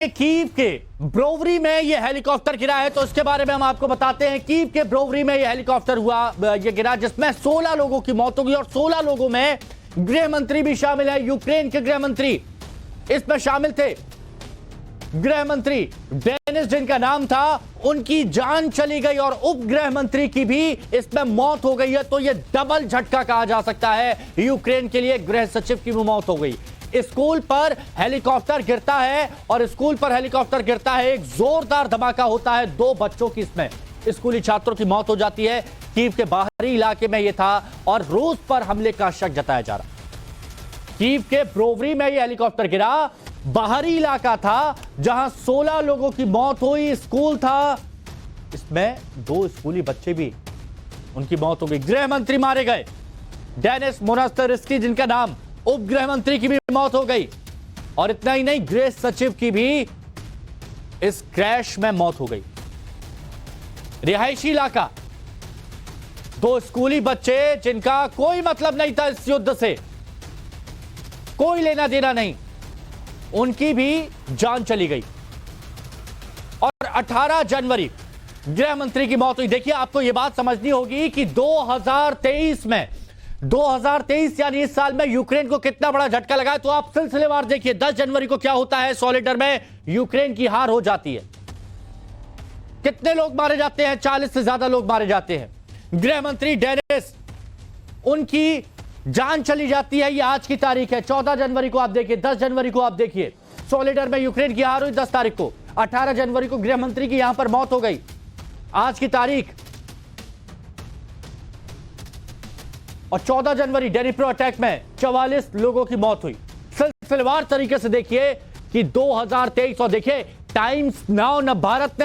Kyiv के ब्रोवरी में यह हेलीकॉप्टर गिरा है, तो इसके बारे में हम आपको बताते हैं। कीव के ब्रोवरी में यह हेलीकॉप्टर यह गिरा, जिसमें 16 लोगों की मौत हो गई और 16 लोगों में गृह मंत्री भी शामिल है। यूक्रेन के गृह मंत्री इसमें शामिल थे। गृह मंत्री डेनिस जिनका नाम था, उनकी जान चली गई और उप गृह मंत्री की भी इसमें मौत हो गई है। तो यह डबल झटका कहा जा सकता है यूक्रेन के लिए। गृह सचिव की भी मौत हो गई। स्कूल पर हेलीकॉप्टर गिरता है और स्कूल पर हेलीकॉप्टर गिरता है, एक जोरदार धमाका होता है। 2 बच्चों की इसमें स्कूली छात्रों की मौत हो जाती है। कीव के बाहरी इलाके में यह था और रूस पर हमले का शक जताया जा रहा। कीव के ब्रोवरी में यह हेलीकॉप्टर गिरा, बाहरी इलाका था जहां 16 लोगों की मौत हुई। स्कूल था, इसमें 2 स्कूली बच्चे भी, उनकी मौत हो गई। गृह मंत्री मारे गए, डेनिस मोनास्टरस्की जिनका नाम, उप गृह मंत्री की भी मौत हो गई। और इतना ही नहीं, गृह सचिव की भी इस क्रैश में मौत हो गई। रिहायशी इलाका, 2 स्कूली बच्चे जिनका कोई मतलब नहीं था इस युद्ध से, कोई लेना देना नहीं, उनकी भी जान चली गई। और 18 जनवरी गृह मंत्री की मौत हुई। देखिए, आपको यह बात समझनी होगी कि 2023 में 2023 यानी इस साल में यूक्रेन को कितना बड़ा झटका लगा है। तो आप सिलसिलेवार देखिए, 10 जनवरी को क्या होता है, सॉलिडर में यूक्रेन की हार हो जाती है। कितने लोग मारे जाते हैं? 40 से ज्यादा लोग मारे जाते हैं। गृह मंत्री डेनिस, उनकी जान चली जाती है। ये आज की तारीख है, 14 जनवरी को आप देखिए, 10 जनवरी को आप देखिए, सॉलिडर में यूक्रेन की हार हुई 10 तारीख को। 18 जनवरी को गृह मंत्री की यहां पर मौत हो गई, आज की तारीख। और 14 जनवरी डेनिप्रो अटैक में 44 लोगों की मौत हुई। सिलसिलेवार तरीके से देखिए कि 2023, और देखिए टाइम्स नाउ न भारत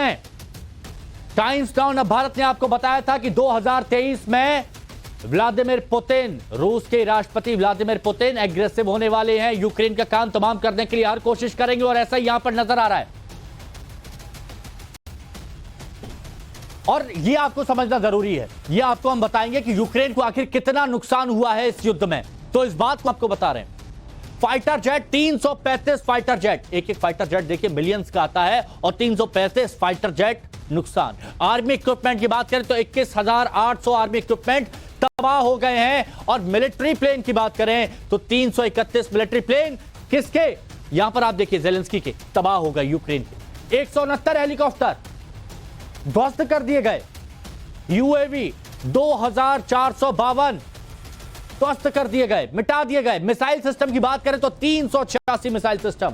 ने आपको बताया था कि 2023 में व्लादिमीर पुतिन, रूस के राष्ट्रपति व्लादिमीर पुतिन एग्रेसिव होने वाले हैं, यूक्रेन का काम तमाम करने के लिए हर कोशिश करेंगे, और ऐसा ही यहां पर नजर आ रहा है। और ये आपको समझना जरूरी है, ये आपको हम बताएंगे कि यूक्रेन को आखिर कितना नुकसान हुआ है इस युद्ध में। तो इस बात को आपको बता रहे हैं। फाइटर जेट, 335 फाइटर जेट, एक फाइटर जेट देखिए मिलियंस का आता है, और 335 फाइटर जेट नुकसान। आर्मी इक्विपमेंट की बात करें तो 21,800 आर्मी इक्विपमेंट तबाह हो गए हैं। और मिलिट्री प्लेन की बात करें तो 331 मिलिट्री प्लेन, किसके? यहां पर आप देखिए ज़ेलेंस्की के, तबाह हो गए यूक्रेन के। 169 हेलीकॉप्टर ध्वस्त कर दिए गए। यूएवी 2452 ध्वस्त कर दिए गए, मिटा दिए गए। मिसाइल सिस्टम की बात करें तो 386 मिसाइल सिस्टम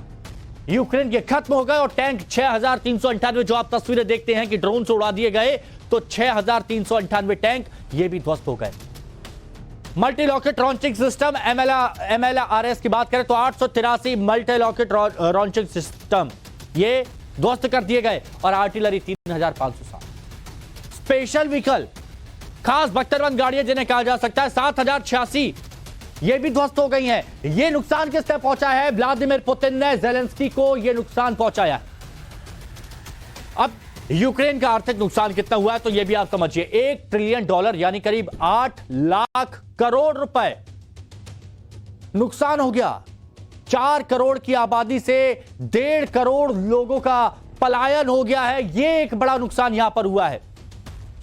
यूक्रेन के खत्म हो गए। और टैंक 6398, जो आप तस्वीरें देखते हैं कि ड्रोन से उड़ा दिए गए, तो 6398 टैंक ये भी ध्वस्त हो गए। Multi locket launching system MLRS की बात करें तो 883 मल्टी लॉकेट लॉन्चिंग सिस्टम ये ध्वस्त कर दिए गए। और आर्टिलरी 3560, स्पेशल व्हीकल, खास बख्तरबंद गाड़ियां जिन्हें कहा जा सकता है, 7086 ये भी ध्वस्त हो गई हैं। ये नुकसान किसने पहुंचा है? व्लादिमीर पुतिन ने ज़ेलेंस्की को ये नुकसान पहुंचाया। अब यूक्रेन का आर्थिक नुकसान कितना हुआ है तो ये भी आप समझिए। $1 ट्रिलियन यानी करीब 8 लाख करोड़ रुपए नुकसान हो गया। 4 करोड़ की आबादी से 1.5 करोड़ लोगों का पलायन हो गया है। ये एक बड़ा नुकसान यहां पर हुआ है।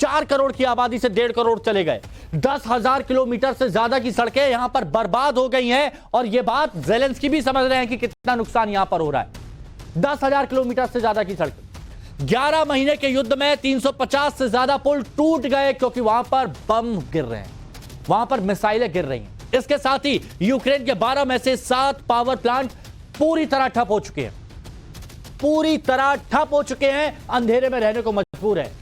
4 करोड़ की आबादी से 1.5 करोड़ चले गए। 10,000 किलोमीटर से ज्यादा की सड़कें यहां पर बर्बाद हो गई हैं। और यह बात ज़ेलेंस्की भी समझ रहे हैं कि कितना नुकसान यहां पर हो रहा है। 10,000 किलोमीटर से ज्यादा की सड़कें। 11 महीने के युद्ध में 350 से ज्यादा पुल टूट गए, क्योंकि वहां पर बम गिर रहे हैं, वहां पर मिसाइलें गिर रही हैं। इसके साथ ही यूक्रेन के 12 में से 7 पावर प्लांट पूरी तरह ठप हो चुके हैं, पूरी तरह ठप हो चुके हैं, अंधेरे में रहने को मजबूर है।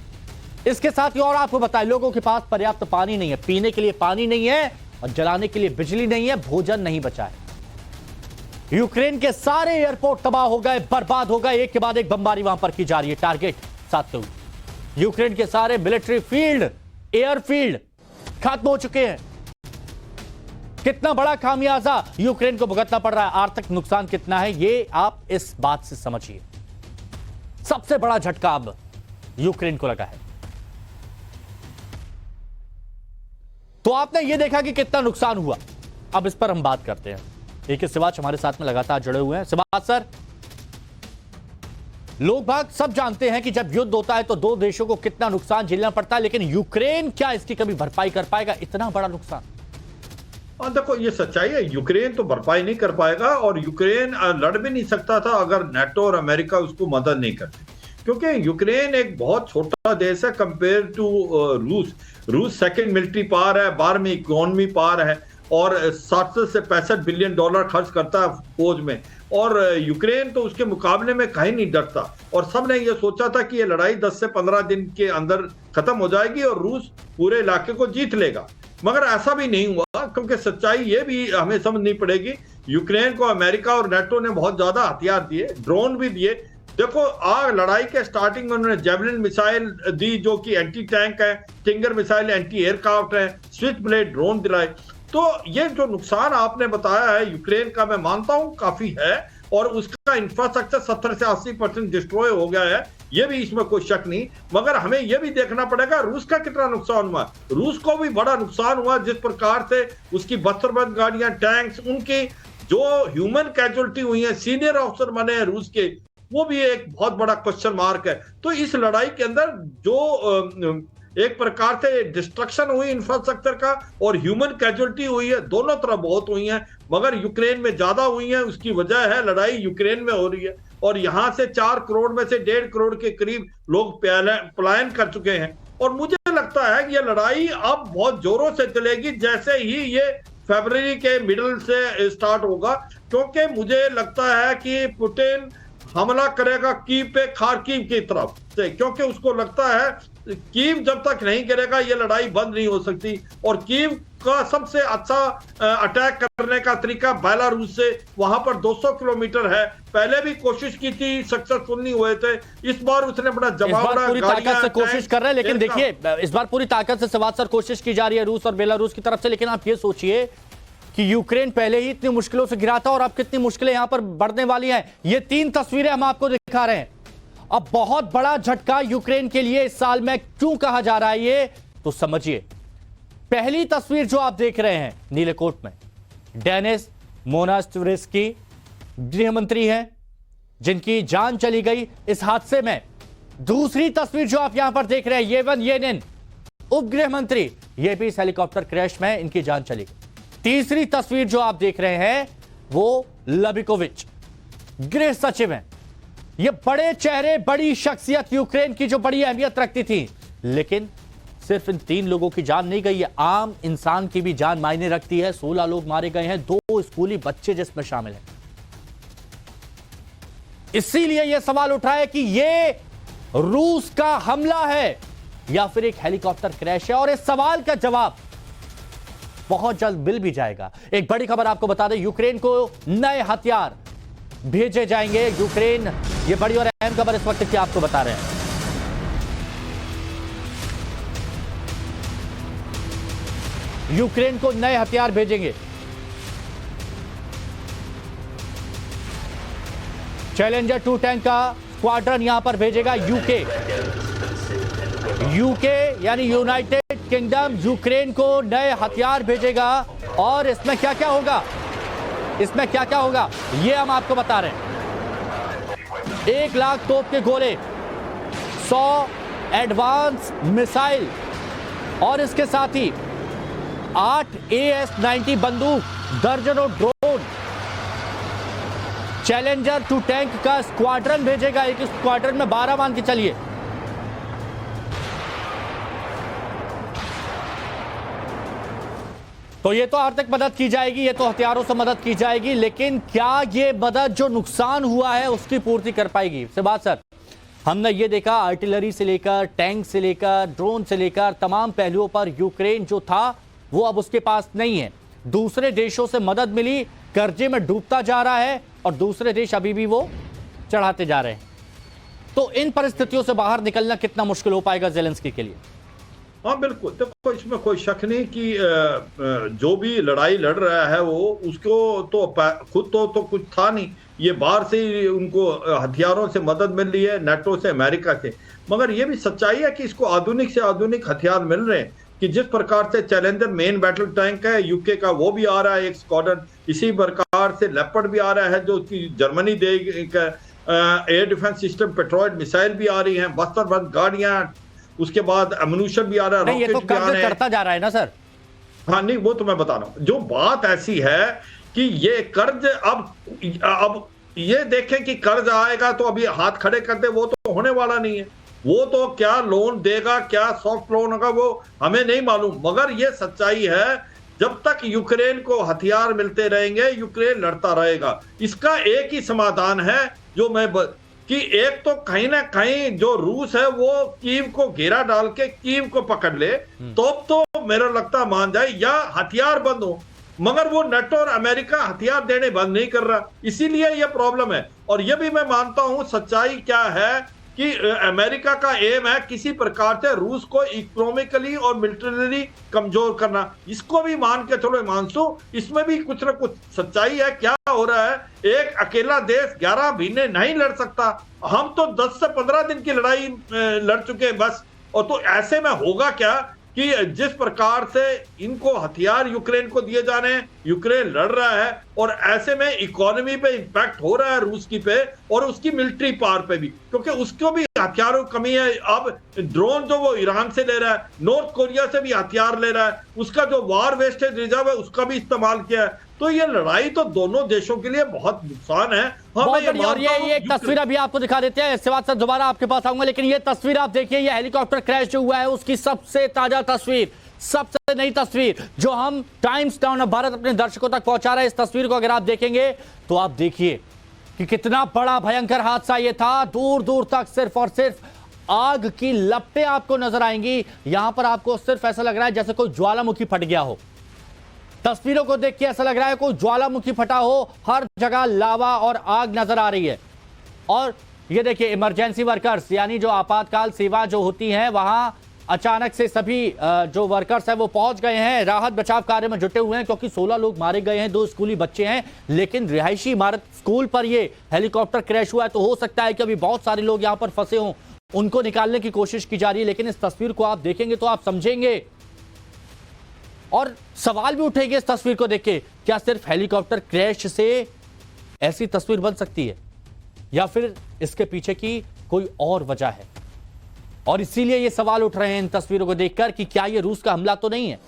इसके साथ ही और आपको बताएं, लोगों के पास पर्याप्त पानी नहीं है, पीने के लिए पानी नहीं है, और जलाने के लिए बिजली नहीं है, भोजन नहीं बचा है। यूक्रेन के सारे एयरपोर्ट तबाह हो गए, बर्बाद हो गए। एक के बाद एक बमबारी वहां पर की जा रही है, टारगेट साधते हुए। यूक्रेन के सारे मिलिट्री फील्ड, एयरफील्ड खत्म हो चुके हैं। कितना बड़ा खामियाजा यूक्रेन को भुगतना पड़ रहा है, आर्थिक नुकसान कितना है, ये आप इस बात से समझिए। सबसे बड़ा झटका अब यूक्रेन को लगा है। तो आपने ये देखा कि कितना नुकसान हुआ। अब इस पर हम बात करते हैं। AK सिवाच हमारे साथ में लगातार जुड़े हुए हैं। सिवाच सर, लोग बाग सब जानते हैं कि जब युद्ध होता है तो दो देशों को कितना नुकसान झेलना पड़ता है, लेकिन यूक्रेन क्या इसकी कभी भरपाई कर पाएगा इतना बड़ा नुकसान? और देखो ये सच्चाई है, यूक्रेन तो भरपाई नहीं कर पाएगा, और यूक्रेन लड़ भी नहीं सकता था अगर नाटो और अमेरिका उसको मदद नहीं करते, क्योंकि यूक्रेन एक बहुत छोटा देश है कंपेयर टू रूस। रूस सेकंड मिलिट्री पावर है, 12वीं इकोनॉमी पावर है, और 60 से 65 बिलियन डॉलर खर्च करता है फौज में, और यूक्रेन तो उसके मुकाबले में कहीं नहीं डरता। और सब ने ये सोचा था कि ये लड़ाई 10 से 15 दिन के अंदर खत्म हो जाएगी और रूस पूरे इलाके को जीत लेगा, मगर ऐसा भी नहीं हुआ, क्योंकि सच्चाई ये भी हमें समझनी पड़ेगी, यूक्रेन को अमेरिका और नाटो ने बहुत ज्यादा हथियार दिए, ड्रोन भी दिए। देखो लड़ाई के स्टार्टिंग में उन्होंने जेवलिन मिसाइल दी जो कि एंटी टैंक है, स्टिंगर मिसाइल एंटी एयरक्राफ्ट है, स्विच ब्लेड ड्रोन दिलाए। तो ये जो नुकसान आपने बताया है यूक्रेन का, मैं मानता हूं काफी है, और उसका इंफ्रास्ट्रक्चर 70 से 80% डिस्ट्रॉय हो गया है, ये भी इसमें कोई शक नहीं। मगर हमें यह भी देखना पड़ेगा रूस का कितना नुकसान हुआ। रूस को भी बड़ा नुकसान हुआ, जिस प्रकार से उसकी बस्तरबंद गाड़ियां, टैंक्स, उनकी जो ह्यूमन कैजुअलिटी हुई है, सीनियर ऑफिसर बने हैं रूस के, वो भी एक बहुत बड़ा क्वेश्चन मार्क है। तो इस लड़ाई के अंदर जो एक प्रकार से डिस्ट्रक्शन हुई इंफ्रास्ट्रक्चर का और ह्यूमन कैजुअलिटी हुई है, दोनों तरफ बहुत हुई है, मगर यूक्रेन में ज्यादा हुई है। उसकी वजह है लड़ाई यूक्रेन में हो रही है, और यहां से 4 करोड़ में से 1.5 करोड़ के करीब लोग पलायन कर चुके हैं। और मुझे लगता है कि यह लड़ाई अब बहुत जोरों से चलेगी जैसे ही ये फरवरी के मिडल से स्टार्ट होगा, क्योंकि मुझे लगता है कि पुतिन हमला करेगा कीव पे, खार्किव की तरफ से, क्योंकि उसको लगता है कीव जब तक नहीं गिरेगा ये लड़ाई बंद नहीं हो सकती। और कीव का सबसे अच्छा अटैक करने का तरीका बेलारूस से, वहां पर 200 किलोमीटर है, पहले भी कोशिश की थी, सक्सेसफुल नहीं हुए थे। इस बार उसने अपना जवाब पूरी ताकत से कोशिश कर रहे हैं, लेकिन देखिए इस बार पूरी ताकत से सवाल सर कोशिश की जा रही है रूस और बेलारूस की तरफ से। लेकिन आप ये सोचिए कि यूक्रेन पहले ही इतनी मुश्किलों से घिरा था और अब कितनी मुश्किलें यहां पर बढ़ने वाली हैं। ये 3 तस्वीरें हम आपको दिखा रहे हैं। अब बहुत बड़ा झटका यूक्रेन के लिए इस साल में क्यों कहा जा रहा है ये तो समझिए। पहली तस्वीर जो आप देख रहे हैं नीले कोट में, डेनिस मोनास्टविस्की गृह मंत्री हैं जिनकी जान चली गई इस हादसे में। दूसरी तस्वीर जो आप यहां पर देख रहे हैं, येवन येनिन उपगृह मंत्री, ये भी इस हेलीकॉप्टर क्रैश में इनकी जान चली गई। तीसरी तस्वीर जो आप देख रहे हैं वो लबिकोविच गृह सचिव हैं। ये बड़े चेहरे, बड़ी शख्सियत यूक्रेन की जो बड़ी अहमियत रखती थी, लेकिन सिर्फ इन 3 लोगों की जान नहीं गई, ये आम इंसान की भी जान मायने रखती है। 16 लोग मारे गए हैं, 2 स्कूली बच्चे जिसमें शामिल हैं। इसीलिए यह सवाल उठा है कि ये रूस का हमला है या फिर एक हेलीकॉप्टर क्रैश है, और इस सवाल का जवाब बहुत जल्द मिल भी जाएगा। एक बड़ी खबर आपको बता दें, यूक्रेन को नए हथियार भेजे जाएंगे। यूक्रेन, ये बड़ी और अहम खबर इस वक्त की आपको बता रहे हैं। यूक्रेन को नए हथियार भेजेंगे। चैलेंजर 2 टैंक का स्क्वाड्रन यहां पर भेजेगा यूके यानी यूनाइटेड किंगडम यूक्रेन को नए हथियार भेजेगा। और इसमें क्या क्या होगा, इसमें क्या क्या होगा ये हम आपको बता रहे हैं। 1 लाख तोप के गोले, 100 एडवांस मिसाइल, और इसके साथ ही 8 AS-90 बंदूक, दर्जनों ड्रोन। चैलेंजर 2 टैंक का स्क्वाड्रन भेजेगा। एक स्क्वाड्रन में 12 मान के चलिए। तो ये तो आर्थिक मदद की जाएगी, ये तो हथियारों से मदद की जाएगी, लेकिन क्या ये मदद जो नुकसान हुआ है उसकी पूर्ति कर पाएगी? सिबात सर, हमने ये देखा आर्टिलरी से लेकर टैंक से लेकर ड्रोन से लेकर तमाम पहलुओं पर यूक्रेन जो था वो अब उसके पास नहीं है। दूसरे देशों से मदद मिली, कर्जे में डूबता जा रहा है, और दूसरे देश अभी भी वो चढ़ाते जा रहे हैं। तो इन परिस्थितियों से बाहर निकलना कितना मुश्किल हो पाएगा ज़ेलेंस्की के लिए? हाँ बिल्कुल, देखो इसमें कोई शक नहीं कि जो भी लड़ाई लड़ रहा है वो उसको तो खुद तो कुछ था नहीं, ये बाहर से ही उनको हथियारों से मदद मिल रही है, नाटो से, अमेरिका से। मगर ये भी सच्चाई है कि इसको आधुनिक से आधुनिक हथियार मिल रहे हैं, कि जिस प्रकार से चैलेंजर मेन बैटल टैंक है यूके का, वो भी आ रहा है एक स्क्वाड्रन, इसी प्रकार से लेपर्ड भी आ रहा है जो कि जर्मनी देगा, एयर डिफेंस सिस्टम, पेट्रोइड मिसाइल भी आ रही हैं, बस्तर गाड़ियां, उसके बाद अम्यूनिशन भी आ रहा है, नहीं, ये तो रॉकेट भी आ कर्ज रहे हैं। चढ़ता जा रहा है ना सर। हाँ नहीं, वो तो मैं बता रहा हूं, जो बात ऐसी है कि ये कर्ज अब ये देखें कि कर्ज आएगा तो अभी हाथ खड़े कर दे, वो तो होने वाला नहीं है। वो तो क्या लोन देगा, क्या सॉफ्ट लोन होगा, वो हमें नहीं मालूम। मगर ये सच्चाई है, जब तक यूक्रेन को हथियार मिलते रहेंगे, यूक्रेन लड़ता रहेगा। इसका एक ही समाधान है, जो कि एक तो कहीं ना कहीं जो रूस है वो कीव को घेरा डाल के कीव को पकड़ ले, तो मेरा लगता मान जाए, या हथियार बंद हो। मगर वो नेटो और अमेरिका हथियार देने बंद नहीं कर रहा, इसीलिए ये प्रॉब्लम है। और ये भी मैं मानता हूं, सच्चाई क्या है कि अमेरिका का एम है किसी प्रकार से रूस को इकोनॉमिकली और मिलिटरी कमजोर करना। इसको भी मान के चलो हिमांशु, इसमें भी कुछ ना कुछ सच्चाई है। क्या हो रहा है, एक अकेला देश 11 महीने नहीं लड़ सकता। हम तो 10 से 15 दिन की लड़ाई लड़ चुके हैं बस। और तो ऐसे में होगा क्या कि जिस प्रकार से इनको हथियार यूक्रेन को दिए जा रहे हैं, यूक्रेन लड़ रहा है, और ऐसे में इकोनॉमी पे इंपैक्ट हो रहा है रूस की पे, और उसकी मिलिट्री पावर पे भी, क्योंकि उसको भी हथियारों की कमी है। अब ड्रोन जो वो ईरान से ले रहा है, नॉर्थ कोरिया से भी हथियार ले रहा है, उसका जो वार वेस्टेज रिजर्व है उसका भी इस्तेमाल किया है। तो ये लड़ाई तो दोनों देशों के लिए बहुत नुकसान है। बहुत बढ़िया। और ये एक तस्वीर अभी आपको दिखा देते हैं, इसके बाद सर दोबारा आपके पास आऊंगा। लेकिन ये तस्वीर आप देखिए, ये हेलीकॉप्टर क्रैश जो हुआ है उसकी सबसे ताजा तस्वीर, सबसे नई तस्वीर जो हम टाइम्स नाउ ऑफ भारत अपने दर्शकों तक पहुंचा रहे हैं। इस तस्वीर को अगर आप देखेंगे तो आप देखिए कि कितना बड़ा भयंकर हादसा ये था। दूर दूर तक सिर्फ और सिर्फ आग की लपटें आपको नजर आएंगी। यहां पर आपको सिर्फ ऐसा लग रहा है जैसे कोई ज्वालामुखी फट गया हो। तस्वीरों को देख के ऐसा लग रहा है कोई ज्वालामुखी फटा हो, हर जगह लावा और आग नजर आ रही है। और ये देखिए, इमरजेंसी वर्कर्स यानी जो आपातकाल सेवा जो होती है, वहां अचानक से सभी जो वर्कर्स हैं वो पहुंच गए हैं, राहत बचाव कार्य में जुटे हुए हैं, क्योंकि 16 लोग मारे गए हैं, 2 स्कूली बच्चे हैं। लेकिन रिहायशी इमारत स्कूल पर ये हेलीकॉप्टर क्रैश हुआ है, तो हो सकता है कि अभी बहुत सारे लोग यहां पर फंसे हों, उनको निकालने की कोशिश की जा रही है। लेकिन इस तस्वीर को आप देखेंगे तो आप समझेंगे, और सवाल भी उठेंगे इस तस्वीर को देख के, क्या सिर्फ हेलीकॉप्टर क्रैश से ऐसी तस्वीर बन सकती है, या फिर इसके पीछे की कोई और वजह है? और इसीलिए ये सवाल उठ रहे हैं इन तस्वीरों को देखकर कि क्या ये रूस का हमला तो नहीं है।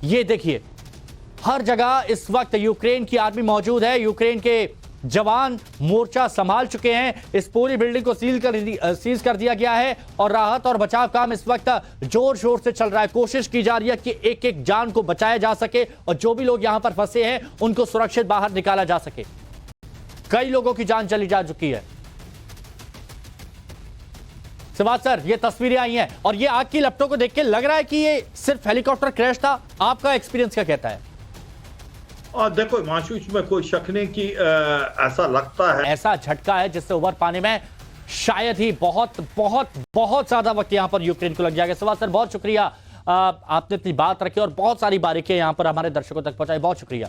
ये देखिए, हर जगह इस वक्त यूक्रेन की आर्मी मौजूद है, यूक्रेन के जवान मोर्चा संभाल चुके हैं। इस पूरी बिल्डिंग को सीज कर दिया गया है, और राहत और बचाव काम इस वक्त जोर शोर से चल रहा है। कोशिश की जा रही है कि एक एक जान को बचाया जा सके, और जो भी लोग यहां पर फंसे हैं उनको सुरक्षित बाहर निकाला जा सके। कई लोगों की जान चली जा चुकी है। शिवाज सर, ये तस्वीरें आई हैं, और ये आग की लपटों को देख के लग रहा है कि ये सिर्फ हेलीकॉप्टर क्रैश था। आपका एक्सपीरियंस क्या कहता है? देखो हिमांशु, इसमें कोई शक नहीं कि ऐसा लगता है, ऐसा झटका है जिससे उबर पाने में शायद ही बहुत बहुत बहुत ज्यादा वक्त यहां पर यूक्रेन को लग जाएगा। शिवाज सर, बहुत शुक्रिया, आपने अपनी बात रखी और बहुत सारी बारीकियां यहां पर हमारे दर्शकों तक पहुंचाई। बहुत शुक्रिया।